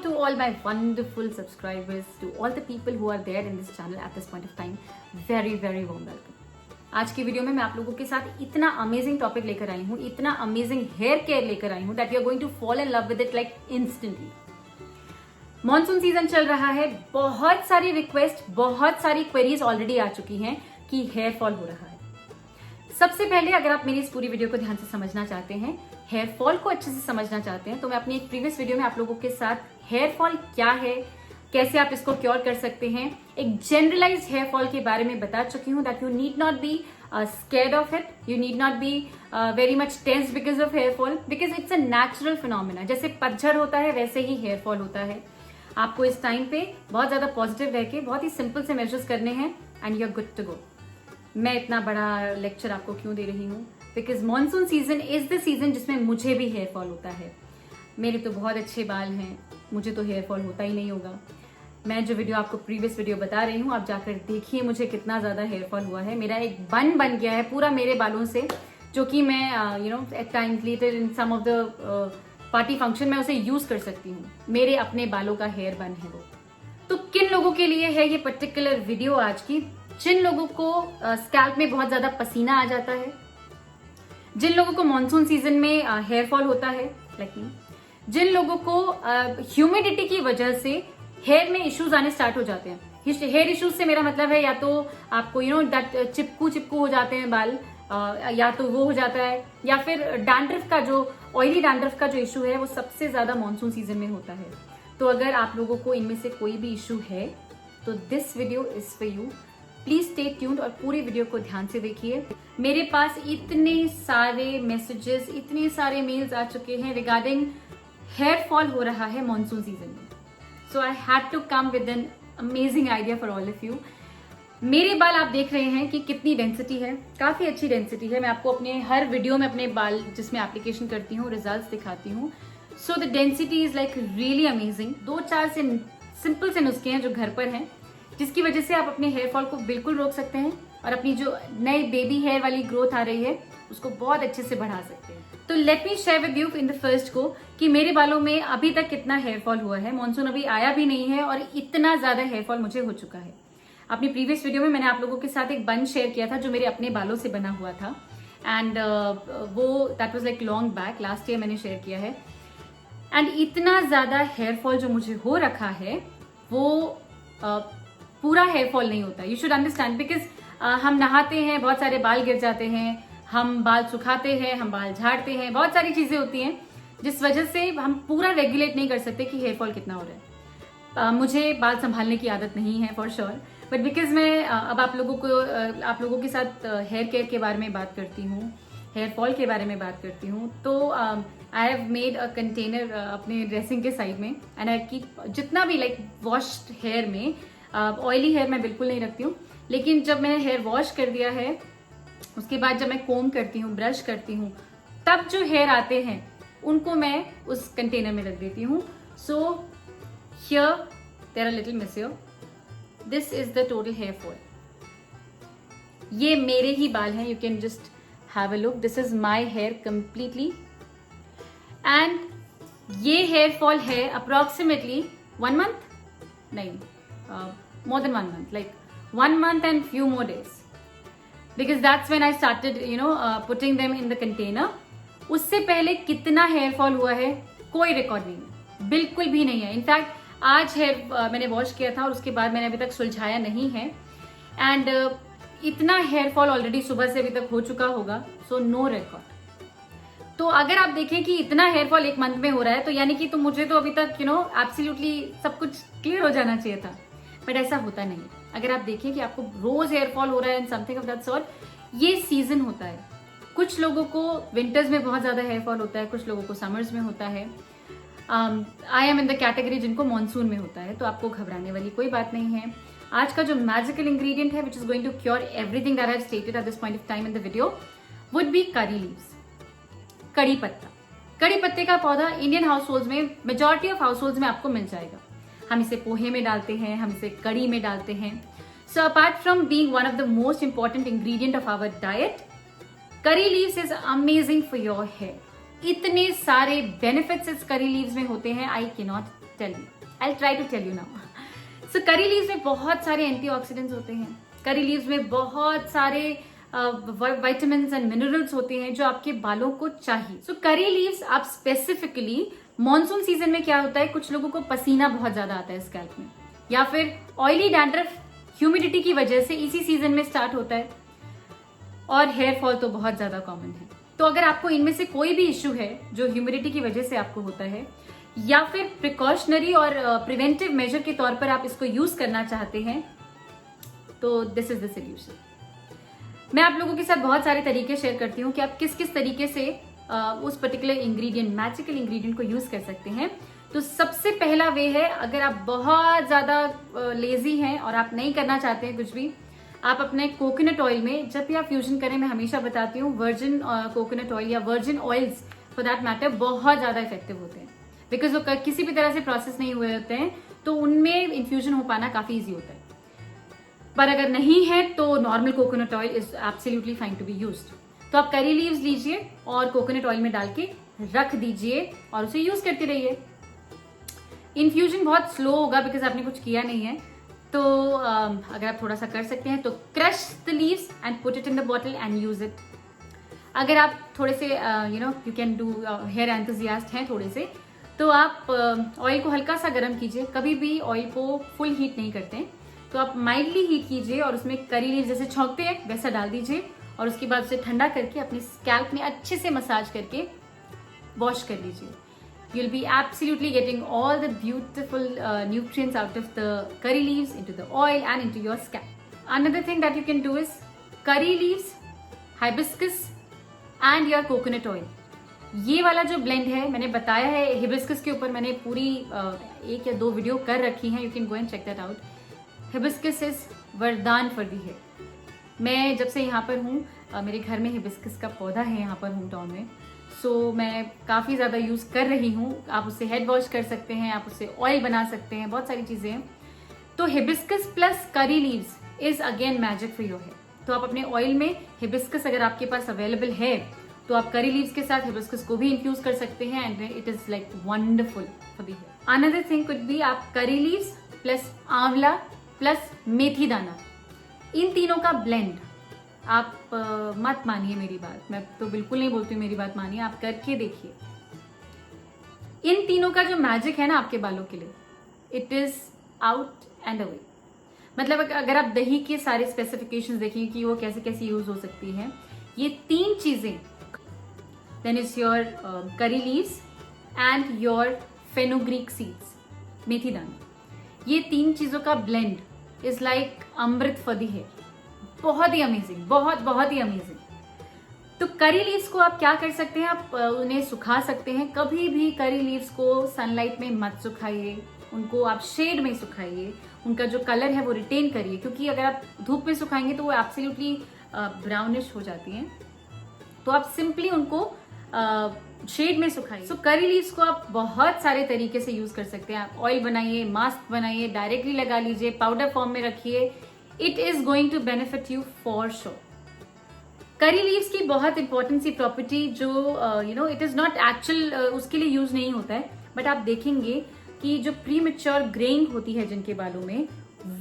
to all my wonderful subscribers, to all the people who are there in this channel at this point of time, very very warm welcome. आज की video में मैं आप लोगों के साथ इतना अमेजिंग टॉपिक लेकर आई हूँ, इतना अमेजिंग हेयर केयर लेकर आई हूँ that you are going to fall in love with it like instantly. Monsoon season चल रहा है, बहुत सारी रिक्वेस्ट, बहुत सारी क्वेरीज ऑलरेडी आ चुकी हैं कि हेयर फॉल हो रहा है। सबसे पहले अगर आप मेरी इस पूरी वीडियो को ध्यान से समझना चाहते हैं, हेयर फॉल को अच्छे से समझना चाहते हैं, तो मैं अपनी एक प्रीवियस वीडियो में आप लोगों के साथ हेयर फॉल क्या है, कैसे आप इसको क्योर कर सकते हैं, एक जनरलाइज हेयर फॉल के बारे में बता चुकी हूँ that you need not be scared of it, you need not be very much tense because of hair fall, because it's a natural phenomena। जैसे पतझड़ होता है वैसे ही हेयर फॉल होता है। आपको इस टाइम पे बहुत ज्यादा पॉजिटिव रह के बहुत ही सिंपल से मेजर्स करने हैं and you are good to go. मैं इतना बड़ा लेक्चर आपको क्यों दे रही हूँ? Because monsoon season is the season जिसमें मुझे भी हेयर फॉल होता है। मेरे तो बहुत अच्छे बाल हैं, मुझे तो हेयर फॉल होता ही नहीं होगा। मैं जो वीडियो आपको प्रीवियस वीडियो बता रही हूँ, आप जाकर देखिए मुझे कितना ज्यादा हेयर फॉल हुआ है। मेरा एक बन गया है पूरा मेरे बालों से, जो कि मैं at times later in some of the party function में उसे यूज कर सकती हूँ। मेरे अपने बालों का हेयर बन है वो। तो किन लोगों के लिए है ये पर्टिकुलर वीडियो आज की? जिन लोगों को स्कैल्प में बहुत ज्यादा पसीना आ जाता है, जिन लोगों को मॉनसून सीजन में हेयर फॉल होता है लाइक मी, जिन लोगों को ह्यूमिडिटी की वजह से हेयर में इश्यूज आने स्टार्ट हो जाते हैं। हेयर इश्यूज से मेरा मतलब है या तो आपको दैट चिपकू हो जाते हैं बाल, या तो वो हो जाता है, या फिर डैंड्रफ का जो ऑयली डैंड्रफ का जो इशू है वो सबसे ज्यादा मॉनसून सीजन में होता है। तो अगर आप लोगों को इनमें से कोई भी इशू है तो this video is for you. Please stay tuned और पूरी वीडियो को ध्यान से देखिए। मेरे पास इतने सारे मैसेजेस, इतने सारे मेल्स आ चुके हैं रिगार्डिंग हेयर फॉल हो रहा है मॉनसून सीजन में। So I had to come with an amazing idea for all of you. मेरे बाल आप देख रहे हैं कि कितनी डेंसिटी है, काफी अच्छी डेंसिटी है। मैं आपको अपने हर वीडियो में अपने बाल जिसमें एप्लीकेशन करती हूँ रिजल्ट्स दिखाती हूँ। So the density is like really amazing. 2-4 से सिंपल से नुस्खे हैं जो घर पर हैं, जिसकी वजह से आप अपने हेयर फॉल को बिल्कुल रोक सकते हैं और अपनी जो नई बेबी हेयर वाली ग्रोथ आ रही है उसको बहुत अच्छे से बढ़ा सकते हैं। तो let me share with you in the first को कि मेरे बालों में अभी तक कितना हेयर फॉल हुआ है। मॉनसून अभी आया भी नहीं है और इतना ज्यादा हेयर फॉल मुझे हो चुका है। अपनी प्रीवियस वीडियो में मैंने आप लोगों के साथ एक बन शेयर किया था जो मेरे अपने बालों से बना हुआ था, एंड वो that was like long back, last year मैंने शेयर किया है। एंड इतना ज्यादा हेयर फॉल जो मुझे हो रखा है वो पूरा हेयर फॉल नहीं होता। यू शुड अंडरस्टैंड, बिकॉज हम नहाते हैं, बहुत सारे बाल गिर जाते हैं, हम बाल सुखाते हैं, हम बाल झाड़ते हैं, बहुत सारी चीजें होती हैं जिस वजह से हम पूरा रेगुलेट नहीं कर सकते कि हेयर फॉल कितना हो रहा है। मुझे बाल संभालने की आदत नहीं है फॉर श्योर, बट बिकॉज मैं अब आप लोगों के साथ हेयर केयर के बारे में बात करती हूँ, हेयर फॉल के बारे में बात करती हूँ, तो I have made a container अपने ड्रेसिंग के साइड में, एंड आई कीप जितना भी लाइक वॉश्ड हेयर में, ऑयली हेयर मैं बिल्कुल नहीं रखती हूँ, लेकिन जब मैंने हेयर वॉश कर दिया है उसके बाद जब मैं कोम करती हूँ, ब्रश करती हूँ, तब जो हेयर आते हैं उनको मैं उस कंटेनर में रख देती हूँ। So here there are little miss here, this is the total hair fall. ये मेरे ही बाल हैं, you can just have a look, this is my hair completely. And ये हेयर फॉल है अप्रोक्सीमेटली 1 मंथ, नहीं more than 1 month, like 1 month and few more days, because that's when I started putting them in the container. उससे पहले कितना hair fall हुआ है कोई record नहीं है, बिल्कुल भी नहीं है। इनफैक्ट आज हेयर मैंने वॉश किया था और उसके बाद मैंने अभी तक सुलझाया नहीं है, एंड इतना हेयर फॉल ऑलरेडी सुबह से अभी तक हो चुका होगा, सो नो रिकॉर्ड। तो अगर आप देखें कि इतना हेयर फॉल 1 मंथ में हो रहा है तो यानी कि तो मुझे तो अभी तक एब्सोल्युटली सब कुछ क्लियर हो जाना चाहिए था, बट ऐसा होता नहीं। अगर आप देखें कि आपको रोज हेयर फॉल हो रहा है and something of that sort, ये सीजन होता है। कुछ लोगों को विंटर्स में बहुत ज्यादा हेयर फॉल होता है, कुछ लोगों को समर्स में होता है। I am in the category जिनको मॉनसून में होता है, तो आपको घबराने वाली कोई बात नहीं है। आज का जो मैजिकल इंग्रेडिएंट है which is going to cure everything that I have stated at this point of time in the video would be curry leaves, कड़ी पत्ता। कड़ी पत्ते का पौधा इंडियन हाउस होल्ड में, मेजॉरिटी ऑफ हाउस होल्ड में आपको मिल जाएगा। हम इसे पोहे में डालते हैं, हम इसे कड़ी में डालते हैं। So apart from being one of the most important ingredient of our diet, curry leaves is amazing for your hair. इतने सारे बेनिफिट्स इस करी लीव्स में होते हैं, I can not tell you, I try to tell you now. So curry leaves में बहुत सारे antioxidants होते हैं, करी लीव्स में बहुत सारे विटामिन्स एंड मिनरल्स होते हैं जो आपके बालों को चाहिए। सो करी लीव्स आप स्पेसिफिकली मॉनसून सीजन में क्या होता है, कुछ लोगों को पसीना बहुत ज्यादा आता है स्कैल्प में, या फिर ऑयली डैंड्रफ ह्यूमिडिटी की वजह से इसी सीजन में स्टार्ट होता है, और हेयर फॉल तो बहुत ज्यादा कॉमन है। तो अगर आपको इनमें से कोई भी इश्यू है जो ह्यूमिडिटी की वजह से आपको होता है, या फिर प्रिकॉशनरी और प्रिवेंटिव मेजर के तौर पर आप इसको यूज करना चाहते हैं, तो दिस इज द सोल्यूशन। मैं आप लोगों के साथ बहुत सारे तरीके शेयर करती हूँ कि आप किस किस तरीके से उस पर्टिकुलर इंग्रेडिएंट, मैजिकल इंग्रेडिएंट को यूज कर सकते हैं। तो सबसे पहला वे है, अगर आप बहुत ज्यादा लेजी हैं और आप नहीं करना चाहते हैं कुछ भी, आप अपने कोकोनट ऑयल में, जब भी आप फ्यूजन करें, मैं हमेशा बताती हूँ वर्जिन कोकोनट ऑयल या virgin oils for that matter बहुत ज्यादा इफेक्टिव होते हैं, बिकॉज वो किसी भी तरह से प्रोसेस नहीं हुए होते हैं, तो उनमें इन्फ्यूजन हो पाना काफी ईजी होता है। पर अगर नहीं है तो normal coconut oil is absolutely fine to be used. तो आप करी लीव्स लीजिए और कोकोनट ऑयल में डाल के रख दीजिए और उसे यूज करते रहिए। इन्फ्यूजन बहुत स्लो होगा बिकॉज आपने कुछ किया नहीं है, तो अगर आप थोड़ा सा कर सकते हैं तो crush the leaves and put it in the bottle and use it. अगर आप थोड़े से you can do here enthusiast हैं थोड़े से, तो आप ऑयल को हल्का सा गर्म कीजिए, कभी भी ऑयल को फुल हीट नहीं करते हैं, तो आप माइल्डली हीट कीजिए और उसमें करी लीव्स जैसे छौंकते हैं वैसा डाल दीजिए, और उसके बाद उसे ठंडा करके अपनी स्कैल्प में अच्छे से मसाज करके वॉश कर लीजिए। You'll be absolutely getting all the beautiful nutrients out of the curry leaves into the oil and into your scalp. Another thing that you can do is curry leaves, hibiscus and your coconut oil. ये वाला जो blend है, मैंने बताया है hibiscus के ऊपर, मैंने पूरी 1 या 2 वीडियो कर रखी हैं, you can go and check that out. Hibiscus is वरदान फॉर दी हेयर। मैं जब से यहाँ पर हूँ, मेरे घर में हिबिस्कस का पौधा है यहाँ पर होम टाउन में, सो मैं काफ़ी ज़्यादा यूज़ कर रही हूँ। आप उससे हेड वॉश कर सकते हैं, आप उससे ऑयल बना सकते हैं, बहुत सारी चीज़ें हैं। तो hibiscus plus curry leaves is again magic for your hair. तो आप अपने ऑयल में हिबिस्कस अगर आपके पास अवेलेबल है तो आप करी लीव्स के साथ हिबिस्कस को भी इन्फ्यूज कर सकते हैं and it is like wonderful for the hair. Another thing could be आप करी लीव्स प्लस आंवला प्लस मेथी दाना, इन तीनों का ब्लेंड। आप मत मानिए मेरी बात, मैं तो बिल्कुल नहीं बोलती हूँ मेरी बात मानिए, आप करके देखिए। इन तीनों का जो मैजिक है ना आपके बालों के लिए, it is out and away. मतलब अगर आप दही के सारे स्पेसिफिकेशंस देखेंगे कि वो कैसे कैसे यूज हो सकती है, ये 3 चीजें, then is your curry leaves and your fenugreek seeds, मेथी दाना, ये 3 चीजों का ब्लेंड इज लाइक अमृत फॉर द हेयर। बहुत ही अमेजिंग, बहुत ही अमेजिंग। तो करी लीव्स को आप क्या कर सकते हैं, आप उन्हें सुखा सकते हैं। कभी भी करी लीव्स को सनलाइट में मत सुखाइए, उनको आप शेड में सुखाइए, उनका जो कलर है वो रिटेन करिए, क्योंकि अगर आप धूप में सुखाएंगे तो वो एब्सोल्युटली ब्राउनिश हो जाती हैं। तो आप सिंपली उनको शेड में सुखाइए। सो करी लीव्स को आप बहुत सारे तरीके से यूज कर सकते हैं। आप ऑयल बनाइए, मास्क बनाइए, डायरेक्टली लगा लीजिए, पाउडर फॉर्म में रखिए, it is going to benefit you for sure. Curry leaves की बहुत इंपॉर्टेंट सी प्रॉपर्टी जो इट इज नॉट एक्चुअल उसके लिए यूज नहीं होता है, बट आप देखेंगे कि जो प्री मेच्योर ग्रेइंग होती है जिनके बालों में,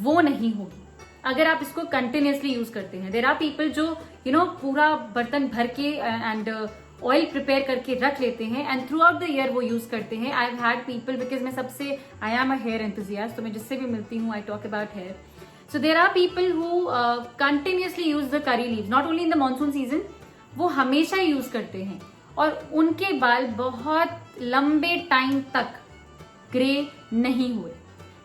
वो नहीं होगी अगर आप इसको कंटिन्यूसली यूज करते हैं। देयर आर पीपल जो पूरा बर्तन भर के एंड ऑयल प्रिपेयर करके रख लेते हैं and throughout the year वो यूज करते हैं। I have had people, because मैं सबसे, I am a hair enthusiast, तो मैं जिससे भी मिलती हूँ I talk about hair. So there are people who continuously use the curry leaves, not only in the monsoon season, वो हमेशा यूज करते हैं और उनके बाल बहुत लंबे टाइम तक ग्रे नहीं हुए।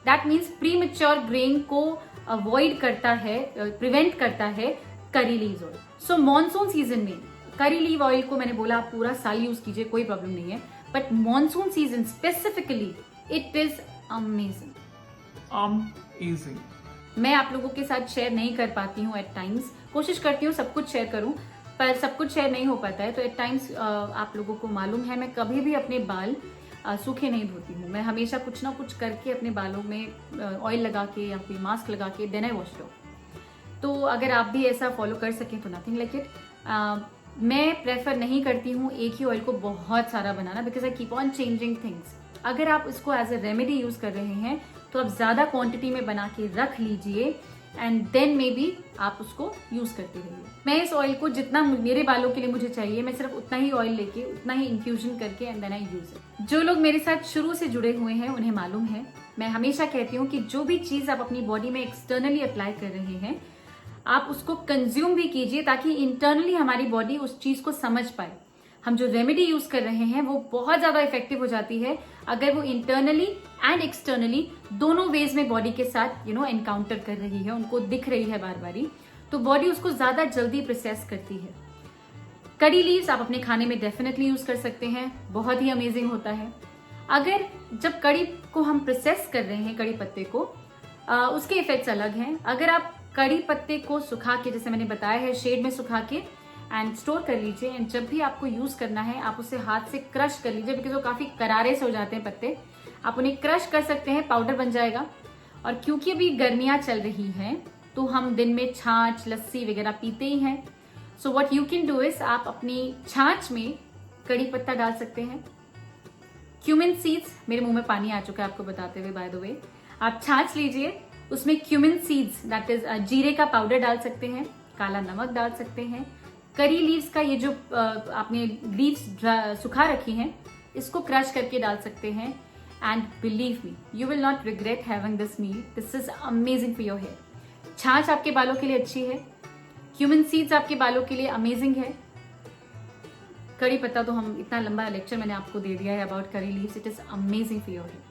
That means premature graying को अवॉइड करता है, प्रिवेंट करता है करी लीव्स ऑयल। सो मॉनसून सीजन में करी लीव ऑयल को मैंने बोला आप पूरा साल यूज कीजिए, कोई प्रॉब्लम नहीं है, but monsoon season specifically it is amazing. मैं आप लोगों के साथ शेयर नहीं कर पाती हूँ एट टाइम्स, कोशिश करती हूँ सब कुछ शेयर करूँ, पर सब कुछ शेयर नहीं हो पाता है। तो एट टाइम्स आप लोगों को मालूम है मैं कभी भी अपने बाल सूखे नहीं धोती हूँ। मैं हमेशा कुछ ना कुछ करके अपने बालों में ऑयल लगा के या फिर मास्क लगा के देन आई वॉश इट। तो अगर आप भी ऐसा फॉलो कर सकें तो नथिंग लाइक इट। मैं प्रेफर नहीं करती हूँ एक ही ऑयल को बहुत सारा बनाना, because I keep on changing things. अगर आप इसको एज अ रेमेडी यूज कर रहे हैं तो आप ज्यादा क्वांटिटी में बना के रख लीजिए एंड देन मे बी आप उसको यूज करते रहिए। मैं इस ऑयल को जितना मेरे बालों के लिए मुझे चाहिए, मैं सिर्फ उतना ही ऑयल लेके उतना ही इन्फ्यूजन करके and then I use it. जो लोग मेरे साथ शुरू से जुड़े हुए हैं उन्हें मालूम है, मैं हमेशा कहती हूँ कि जो भी चीज आप अपनी बॉडी में एक्सटर्नली अप्लाई कर रहे हैं आप उसको कंज्यूम भी कीजिए ताकि इंटरनली हमारी बॉडी उस चीज को समझ पाए। हम जो रेमेडी यूज कर रहे हैं वो बहुत ज्यादा इफेक्टिव हो जाती है अगर वो इंटरनली एंड एक्सटर्नली दोनों वेज में बॉडी के साथ एनकाउंटर कर रही है, उनको दिख रही है बार बारी, तो बॉडी उसको ज्यादा जल्दी प्रोसेस करती है। करी लीव्स आप अपने खाने में डेफिनेटली यूज कर सकते हैं, बहुत ही अमेजिंग होता है। अगर जब कड़ी को हम प्रोसेस कर रहे हैं, कड़ी पत्ते को, उसके इफेक्ट्स अलग हैं। अगर आप कड़ी पत्ते को सुखा के, जैसे मैंने बताया है, शेड में सुखा के एंड स्टोर कर लीजिए एंड जब भी आपको यूज करना है आप उसे हाथ से क्रश कर लीजिए, बिकॉज वो काफी करारे से हो जाते हैं पत्ते। आप उन्हें क्रश कर सकते हैं, पाउडर बन जाएगा। और क्योंकि अभी गर्मियां चल रही हैं तो हम दिन में छाछ, लस्सी वगैरह पीते ही हैं। So what you can do is आप अपनी छाछ में कड़ी पत्ता डाल सकते हैं, क्यूमिन सीड्स, मेरे मुंह में पानी आ चुका है आपको बताते हुए बाय द वे। आप छाछ लीजिए, उसमें क्यूमिन सीड्स दैट इज जीरे का पाउडर डाल सकते हैं, काला नमक डाल सकते हैं, करी लीव्स का ये जो आपने लीव्स सुखा रखी हैं इसको क्रश करके डाल सकते हैं and believe me you will not regret having this meal. This is amazing for your hair. छाछ आपके बालों के लिए अच्छी है, क्यूमिन सीड्स आपके बालों के लिए अमेजिंग है, कड़ी पत्ता तो हम इतना लंबा लेक्चर मैंने आपको दे दिया है about curry leaves, it is amazing for your hair.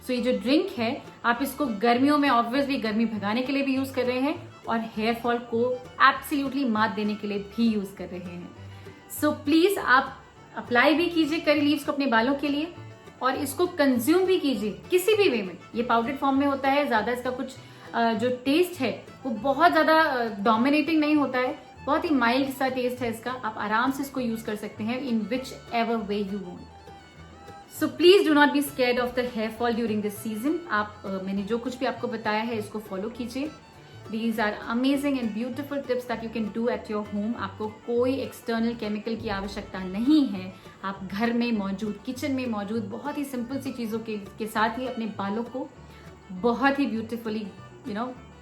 So ये जो ड्रिंक है आप इसको गर्मियों में ऑब्वियसली गर्मी भगाने के लिए भी यूज कर रहे हैं और हेयर फॉल को एब्सोल्युटली मात देने के लिए भी यूज कर रहे हैं। सो प्लीज आप अप्लाई भी कीजिए करी लीव्स को अपने बालों के लिए और इसको कंज्यूम भी कीजिए किसी भी वे में। ये पाउडर्ड फॉर्म में होता है, ज्यादा इसका कुछ जो टेस्ट है वो बहुत ज्यादा डोमिनेटिंग नहीं होता है, बहुत ही माइल्ड सा टेस्ट है इसका। आप आराम से इसको यूज कर सकते हैं in whichever way you want. So please do not be scared of the hair fall during this season. आप मैंने जो कुछ भी आपको बताया है इसको फॉलो कीजिए। These are amazing and beautiful tips that you can do at your home. आपको कोई एक्सटर्नल केमिकल की आवश्यकता नहीं है। आप घर में मौजूद, किचन में मौजूद बहुत ही सिंपल सी चीजों के साथ ही अपने बालों को बहुत ही ब्यूटीफुली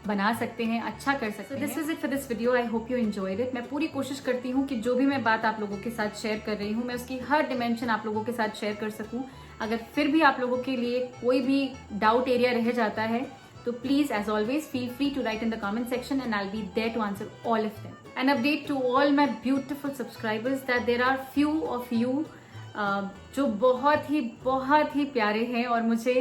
बना सकते हैं, अच्छा कर सकते हैं। This is it for this video. I hope you enjoyed it. मैं पूरी कोशिश करती हूँ कि जो भी मैं बात आप लोगों के साथ शेयर कर रही हूँ मैं उसकी हर डिमेंशन आप लोगों के साथ शेयर कर सकूँ। अगर फिर भी आप लोगों के लिए कोई भी डाउट एरिया रह जाता है तो please, as always, feel free to write in the comment section and I'll be there to answer all of them. An update to all my beautiful subscribers that there are few of you जो बहुत ही प्यारे हैं और मुझे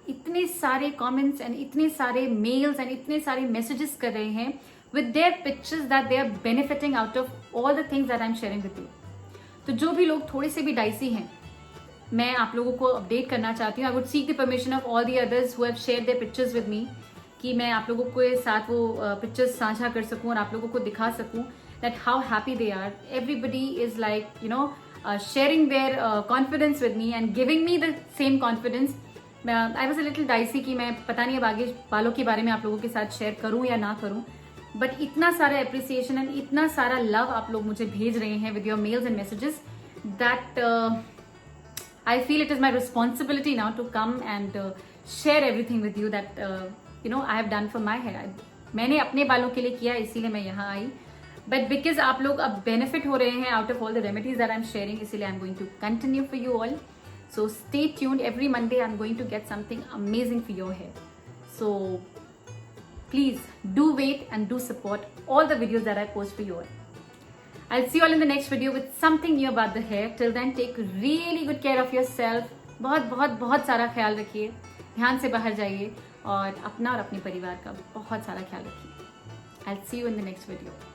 इतने सारे comments and इतने सारे mails and इतने सारे messages कर रहे हैं with their pictures that they are benefiting out of all the things that I'm sharing with you. तो जो भी लोग थोड़े से भी डाइसी हैं मैं आप लोगों को अपडेट करना चाहती हूँ। I would seek the permission of all the others who have shared their pictures with me कि मैं आप लोगों के साथ वो पिक्चर्स साझा कर सकूँ और आप लोगों को दिखा सकूँ that how happy they are. Everybody is like sharing their confidence with me and giving me the same confidence. I was a little dicey कि मैं पता नहीं अब आगे बालों के बारे में आप लोगों के साथ शेयर करूँ या ना करूँ, बट इतना सारा अप्रिसिएशन एंड इतना सारा लव आप लोग मुझे भेज रहे हैं with your mails and messages that I feel it is my responsibility now to come and share everything with you that I have done for my hair. मैंने अपने बालों के लिए किया इसीलिए मैं यहाँ आई, but because आप लोग अब benefit हो रहे हैं out of all the remedies that I'm sharing, इसीलिए I'm going to continue for you all. So stay tuned. Every Monday I'm going to get something amazing for your hair. So please do wait and do support all the videos that I post for you all. I'll see you all in the next video with something new about the hair. Till then, take really good care of yourself. बहुत सारा ख्याल रखिए, ध्यान से बाहर जाइए और अपना और अपने परिवार का बहुत सारा ख्याल रखिए। I'll see you in the next video.